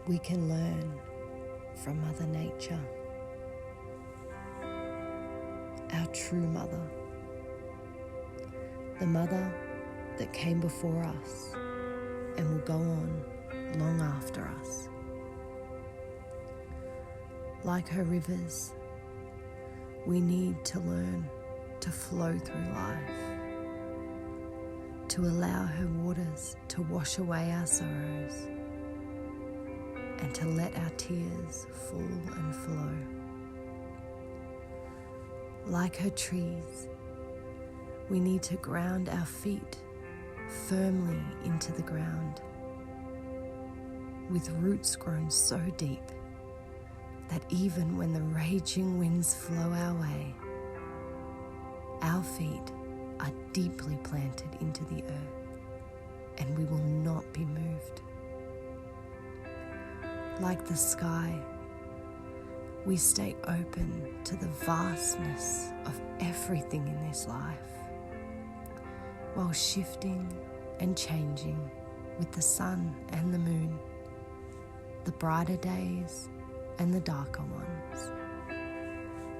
We can learn from Mother Nature, our true mother, the mother that came before us and will go on long after us. Like her rivers, we need to learn to flow through life, to allow her waters to wash away our sorrows, and to let our tears fall and flow. Like her trees, we need to ground our feet firmly into the ground, with roots grown so deep that even when the raging winds flow our way, our feet are deeply planted into the earth, and we will not be moved. Like the sky, we stay open to the vastness of everything in this life, while shifting and changing with the sun and the moon, the brighter days and the darker ones,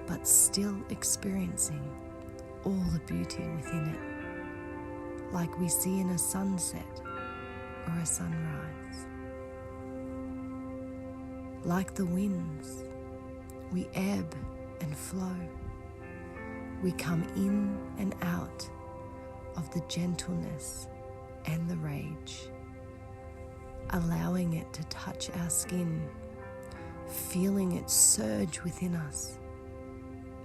but still experiencing all the beauty within it, like we see in a sunset or a sunrise. Like the winds, we ebb and flow. We come in and out of the gentleness and the rage, allowing it to touch our skin, feeling it surge within us,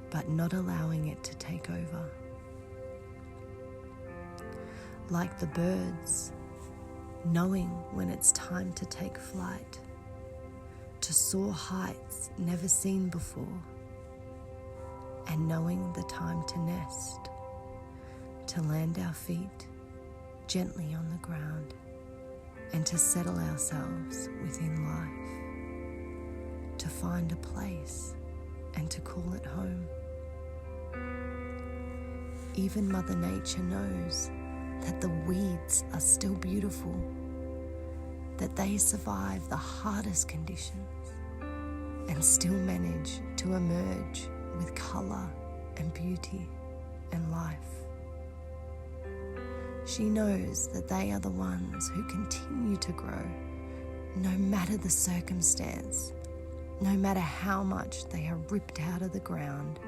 but not allowing it to take over. Like the birds, knowing when it's time to take flight, to soar heights never seen before, and knowing the time to nest, to land our feet gently on the ground, and to settle ourselves within life, to find a place and to call it home. Even Mother Nature knows that the weeds are still beautiful, that they survive the hardest conditions and still manage to emerge with colour and beauty and life. She knows that they are the ones who continue to grow, no matter the circumstance, no matter how much they are ripped out of the ground,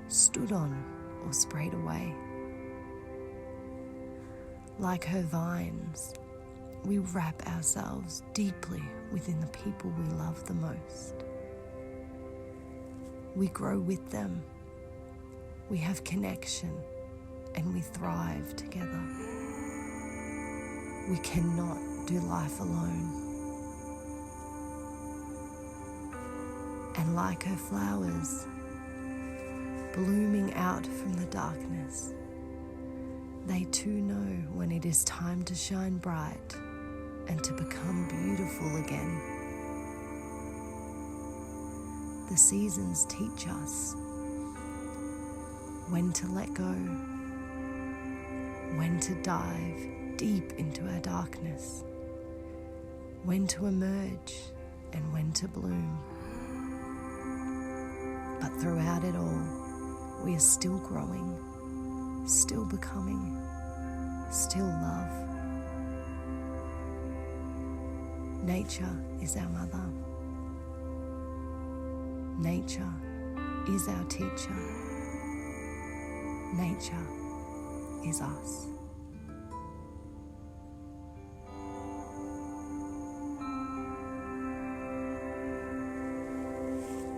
stood on, or sprayed away. Like her vines, we wrap ourselves deeply within the people we love the most. We grow with them, we have connection, and we thrive together. We cannot do life alone. And like her flowers, blooming out from the darkness, they too know when it is time to shine bright and to become beautiful again. The seasons teach us when to let go, when to dive deep into our darkness, when to emerge and when to bloom. But throughout it all, we are still growing, still becoming, still love. Nature is our mother. Nature is our teacher. Nature is us.